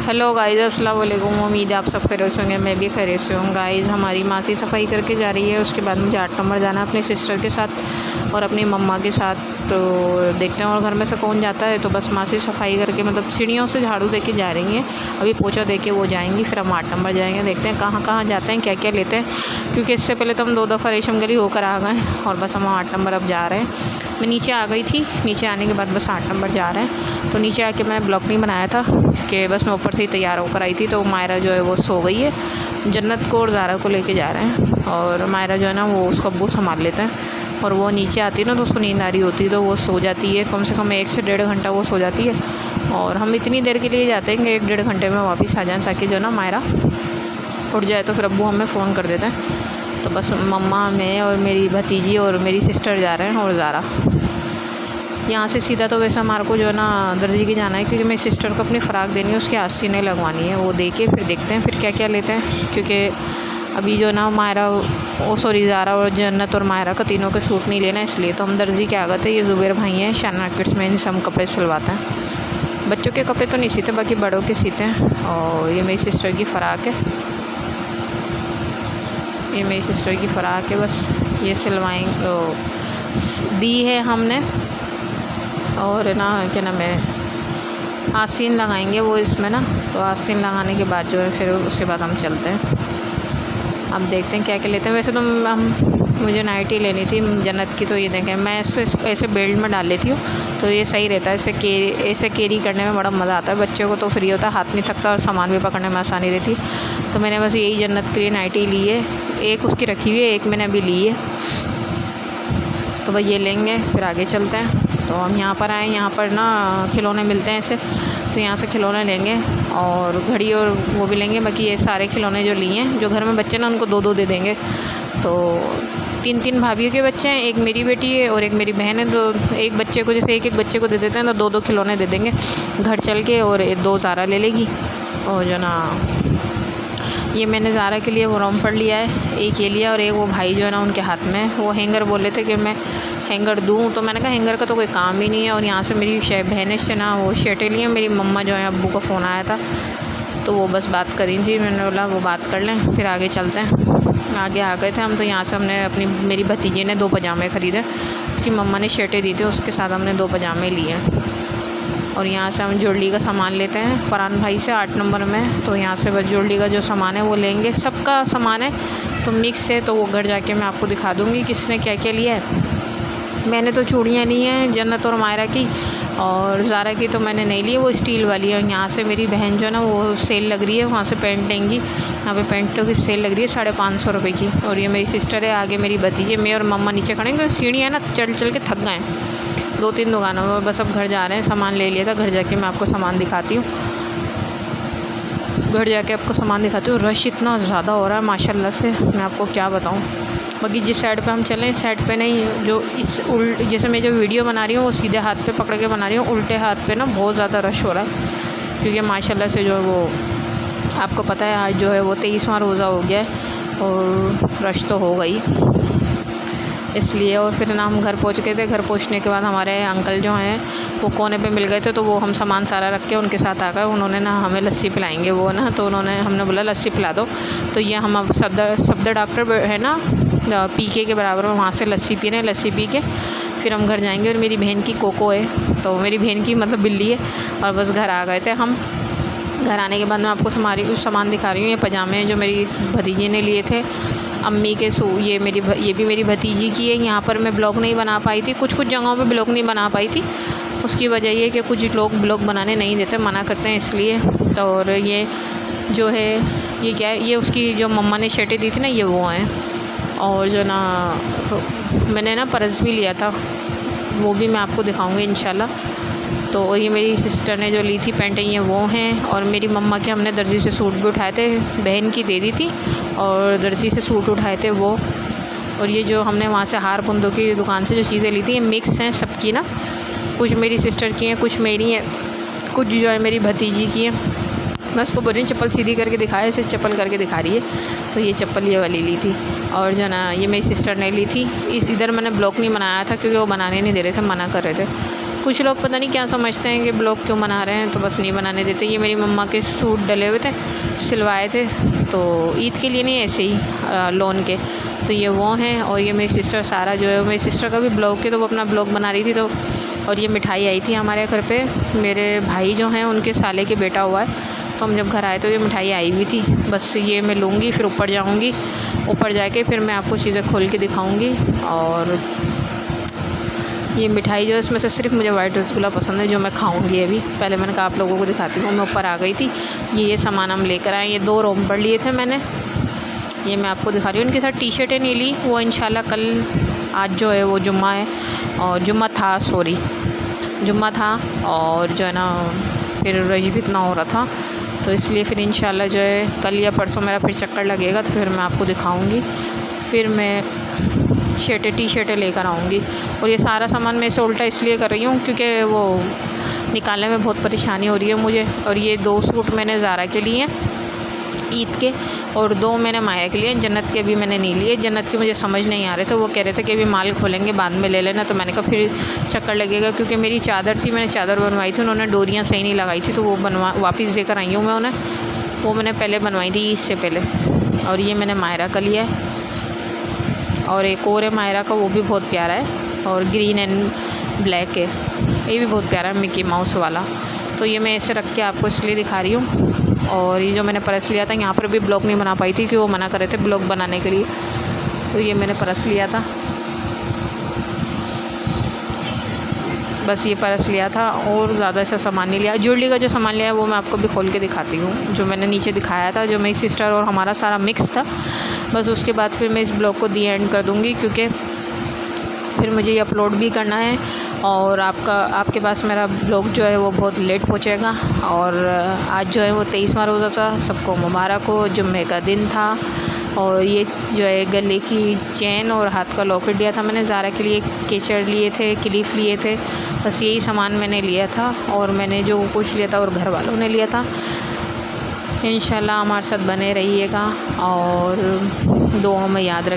Hello guys, अस्सलाम वालेकुम। उम्मीद है आप सब खैरियत से होंगे। मैं भी खैरियत से हूँ। गाइज़, हमारी मासी सफाई करके जा रही है। उसके बाद मुझे 8 नंबर जाना है अपनी सिस्टर के साथ और अपनी मम्मा के साथ। तो देखते हैं और घर में से कौन जाता है। तो बस मासी सफाई करके मतलब सीढ़ियों से झाड़ू दे के जा रही हैं। अभी पोछा दे के वो जाएंगी, फिर हम 8 नंबर जाएंगे। देखते हैं कहाँ कहाँ जाते हैं, क्या क्या लेते हैं, क्योंकि इससे पहले तो हम 2 दफ़ा रेशम गली होकर आ गए और बस हम 8 नंबर अब जा रहे हैं। मैं नीचे आ गई थी, नीचे आने के बाद बस 8 नंबर जा रहे हैं। तो नीचे आके मैंने ब्लॉग नहीं बनाया था कि बस मैं ऊपर से ही तैयार होकर आई थी। तो मायरा जो है वो सो गई है। जन्नत को और ज़ारा को लेके जा रहे हैं और मायरा जो है ना वो उसका अब्बू संभाल लेते हैं। और वो नीचे आती है ना तो उसको नींद आ रही होती है, तो वो सो जाती है। कम से कम 1 से 1.5 घंटा वो सो जाती है। और हम इतनी देर के लिए जाते हैं कि 1-1.5 घंटे में वापस आ जाएँ, ताकि जो ना मायरा उठ जाए तो फिर अब्बू हमें फ़ोन कर देते हैं। तो बस मम्मा, मैं और मेरी भतीजी और मेरी सिस्टर जा रहे हैं और ज़ारा। यहाँ से सीधा तो वैसे हमारे को जो है ना दर्जी के जाना है, क्योंकि मेरी सिस्टर को अपनी फ़्राक देनी है, उसकी आस्तीनें लगवानी है। वो दे के फिर देखते हैं फिर क्या क्या लेते हैं, क्योंकि अभी जो ना मायरा ज़ारा और जन्नत और मायरा का तीनों के सूट नहीं लेना, इसलिए तो हम दर्जी के आ गए थे। ये ज़ुबैर भाई हैं शान मार्केट्स में, इनसे हम कपड़े सिलवाते हैं। बच्चों के कपड़े तो नहीं सीते, बाकी बड़ों के सीते हैं। और ये मेरी सिस्टर की फ़्राक है, ये मेरी सिस्टर की फ़्राक है। बस ये सिलवाएंगे, दी है हमने। और ना क्या नाम है, आस्तीन लगाएंगे वो इसमें ना। तो आस्तीन लगाने के बाद जो है फिर उसके बाद हम चलते हैं। अब देखते हैं क्या क्या लेते हैं। वैसे तो मुझे नाइटी लेनी थी जन्नत की, तो ये देखें मैं ऐसे बेल्ट में डाल लेती हूँ, तो ये सही रहता है। ऐसे कैरी करने में बड़ा मज़ा आता है। बच्चों को तो फ्री होता है, हाथ नहीं थकता और सामान भी पकड़ने में आसानी रहती। तो मैंने बस यही जन्नत के लिए नाइटी ली है। एक उसकी रखी हुई है, एक मैंने अभी ली है। तो भाई ये लेंगे, फिर आगे चलते हैं। तो हम यहाँ पर आए, यहाँ पर ना खिलौने मिलते हैं ऐसे, तो यहाँ से खिलौने लेंगे और घड़ी और वो भी लेंगे। बाकी ये सारे खिलौने जो लिए हैं, जो घर में बच्चे ना उनको 2-2 दे देंगे। तो 3-3 भाभियों के बच्चे हैं, एक मेरी बेटी है और एक मेरी बहन है। तो एक बच्चे को जैसे एक बच्चे को दे देते हैं, तो 2-2 खिलौने दे देंगे घर चल के, और 2 ज़ारा ले लेगी। और जो ना ये मैंने ज़ारा के लिए वो रॉम्पर लिया है, एक ये लिया, और एक वो भाई जो है ना उनके हाथ में वो हैंगर बोल रहे थे कि मैं हैंगर दूँ, तो मैंने कहा हैंगर का तो कोई काम ही नहीं है। और यहाँ से मेरी बहनें से ना वो शर्टें लिए। मेरी मम्मा जो है, अब्बू का फ़ोन आया था तो वो बस बात करी थी, मैंने बोला वो बात कर लें फिर आगे चलते हैं। आगे आ गए थे हम। तो यहाँ से हमने मेरी भतीजे ने 2 पजामे ख़रीदे, उसकी मम्मा ने शर्टें दी थी, उसके साथ हमने 2 पजामे लिए। और यहाँ से हम जुड़ली का सामान लेते हैं फरहान भाई से 8 नंबर में। तो यहाँ से बस जुड़ली का जो सामान है वो लेंगे। सबका सामान है तो मिक्स है, तो वो घर जाके मैं आपको दिखा दूँगी किसने क्या क्या लिया है। मैंने तो चूड़ियाँ ली हैं जन्नत और मायरा की, और ज़ारा की तो मैंने नहीं ली है, वो स्टील वाली है। यहाँ से मेरी बहन जो है ना वो सेल लग रही है, वहाँ से पैंट लेंगी। यहाँ पे पैंटों की सेल लग रही है 550 रुपये की। और ये मेरी सिस्टर है, आगे मेरी भतीजी, मैं और मम्मा नीचे खड़े हैं। सीढ़ी है ना, चल चल के थक गए 2-3 दुकानों में। बस अब घर जा रहे हैं, सामान ले लिया था। घर जाके मैं आपको सामान दिखाती हूँ, घर जाके आपको सामान दिखाती हूँ। रश इतना ज़्यादा हो रहा है माशाल्लाह से, मैं आपको क्या बताऊँ। बाकी जिस साइड पे हम चलें, साइड पे नहीं, जो जैसे मैं जो वीडियो बना रही हूँ वो सीधे हाथ पे पकड़ के बना रही हूँ, उल्टे हाथ पे ना बहुत ज़्यादा रश हो रहा है। क्योंकि माशाल्लाह से जो वो आपको पता है आज जो है वो 23वां रोज़ा हो गया है और रश तो हो गई इसलिए। और फिर ना हम घर पहुंच गए थे। घर पहुंचने के बाद हमारे अंकल जो हैं वो कोने पे मिल गए थे, तो वो हम सामान सारा रख के उनके साथ आ गए। उन्होंने ना हमें लस्सी पिलाएंगे वो ना, तो हमने बोला लस्सी पिला दो। तो ये हम अब सफदर डॉक्टर है ना पीके के बराबर में, वहाँ से लस्सी पी रहे हैं। लस्सी पी के फिर हम घर जाएंगे। और मेरी बहन की कोको है, तो मेरी बहन की मतलब बिल्ली है। और बस घर आ गए थे हम। घर आने के बाद मैं आपको सामान दिखा रही हूँ। ये पजामे जो मेरी भतीजी ने लिए थे अम्मी के ये भी मेरी भतीजी की है। यहाँ पर मैं ब्लॉग नहीं बना पाई थी, कुछ जगहों पे ब्लॉग नहीं बना पाई थी। उसकी वजह ये कि कुछ लोग ब्लॉग बनाने नहीं देते, मना करते हैं इसलिए। तो और ये जो है ये क्या है, ये उसकी जो मम्मा ने शर्टें दी थी ना, ये वो हैं। और जो ना मैंने ना पर्स भी लिया था, वो भी मैं आपको दिखाऊँगी इंशाल्लाह। तो ये मेरी सिस्टर ने जो ली थी पैंटें, ये वो हैं। और मेरी मम्मा के हमने दर्जी से सूट भी उठाए थे, बहन की दे दी थी और दर्जी से सूट उठाए थे वो। और ये जो हमने वहाँ से हार बुंदों की दुकान से जो चीज़ें ली थी, ये मिक्स हैं सबकी ना, कुछ मेरी सिस्टर की हैं, कुछ मेरी हैं, कुछ जो है मेरी भतीजी की हैं। मैं उसको बोल रही हूँ चप्पल सीधी करके दिखाए, इसे चप्पल करके दिखा रही है। तो ये चप्पल ये वाली ली थी। और जो ना ये मेरी सिस्टर ने ली थी। इधर मैंने ब्लॉग नहीं बनाया था क्योंकि वो बनाने नहीं दे रहे थे, मना कर रहे थे। कुछ लोग पता नहीं क्या समझते हैं कि ब्लॉग क्यों बना रहे हैं, तो बस नहीं बनाने देते। ये मेरी मम्मा के सूट डले हुए थे, सिलवाए थे, तो ईद के लिए नहीं, ऐसे ही लोन के। तो ये वो हैं। और ये मेरी सिस्टर सारा जो है, मेरी सिस्टर का भी ब्लॉग है, तो वो अपना ब्लॉग बना रही थी। तो और ये मिठाई आई थी हमारे घर पे, मेरे भाई जो हैं उनके साले के बेटा हुआ है, तो हम जब घर आए तो ये मिठाई आई हुई थी। बस ये मैं लूँगी, फिर ऊपर जाऊँगी, ऊपर जाके फिर मैं आपको चीज़ें खोल के दिखाऊँगी। और ये मिठाई जो है, इसमें से सिर्फ मुझे वाइट रसगुल्ला पसंद है, जो मैं खाऊंगी अभी। पहले मैंने कहा आप लोगों को दिखाती हूँ। मैं ऊपर आ गई थी, ये सामान हम लेकर आए। ये 2 रोम्पर लिए थे मैंने, ये मैं आपको दिखा रही हूँ। इनके साथ टी शर्टें नहीं ली, वो इंशाल्लाह कल, आज जो है वो जुम्मा है, और जुम्मा था, सॉरी जुम्मा था, और जो है ना फिर रश भी इतना हो रहा था, तो इसलिए फिर इंशाल्लाह जो है कल या परसों मेरा फिर चक्कर लगेगा, तो फिर मैं आपको दिखाऊँगी। फिर मैं टी शर्टें लेकर आऊँगी। और ये सारा सामान मैं इसे उल्टा इसलिए कर रही हूँ क्योंकि वो निकालने में बहुत परेशानी हो रही है मुझे। और ये 2 सूट मैंने ज़ारा के लिए ईद के, और 2 मैंने माया के लिए। जन्नत के भी मैंने नहीं लिए, जन्नत के मुझे समझ नहीं आ रहे थे। वो कह रहे थे कि अभी माल खोलेंगे बाद में ले लेना, तो मैंने कहा फिर चक्कर लगेगा, क्योंकि मेरी चादर थी, मैंने चादर बनवाई थी, उन्होंने डोरियाँ सही नहीं लगाई थी, तो वो वापस देकर आई हूँ मैं उन्हें। वो मैंने पहले बनवाई थी ईद से पहले। और ये मैंने मायरा का लिया है, और एक और है मायरा का, वो भी बहुत प्यारा है, और ग्रीन एंड ब्लैक है, ये भी बहुत प्यारा है, मिकी माउस वाला। तो ये मैं ऐसे रख के आपको इसलिए दिखा रही हूँ। और ये जो मैंने पर्स लिया था, यहाँ पर भी ब्लॉग नहीं बना पाई थी कि वो मना कर रहे थे ब्लॉग बनाने के लिए, तो ये मैंने पर्स लिया था, बस ये पर्स लिया था, और ज़्यादा ऐसा सामान नहीं लिया। ज्वेलरी का जो सामान लिया है वो मैं आपको भी खोल के दिखाती हूँ, जो मैंने नीचे दिखाया था, जो मेरी सिस्टर और हमारा सारा मिक्स था। बस उसके बाद फिर मैं इस ब्लॉग को दी एंड कर दूँगी, क्योंकि फिर मुझे ये अपलोड भी करना है, और आपके पास मेरा ब्लॉग जो है वो बहुत लेट पहुँचेगा। और आज जो है वो 23वां रोज़ा था, सबको मुबारक हो, जुम्मे का दिन था। और ये जो है गले की चेन और हाथ का लॉकेट लिया था मैंने ज़ारा के लिए, केचड़ लिए थे, क्लिप लिए थे, बस यही सामान मैंने लिया था। और मैंने जो कुछ लिया था और घर वालों ने लिया था। इंशाल्लाह हमारे साथ बने रहिएगा, और दुआओं में याद रखिए।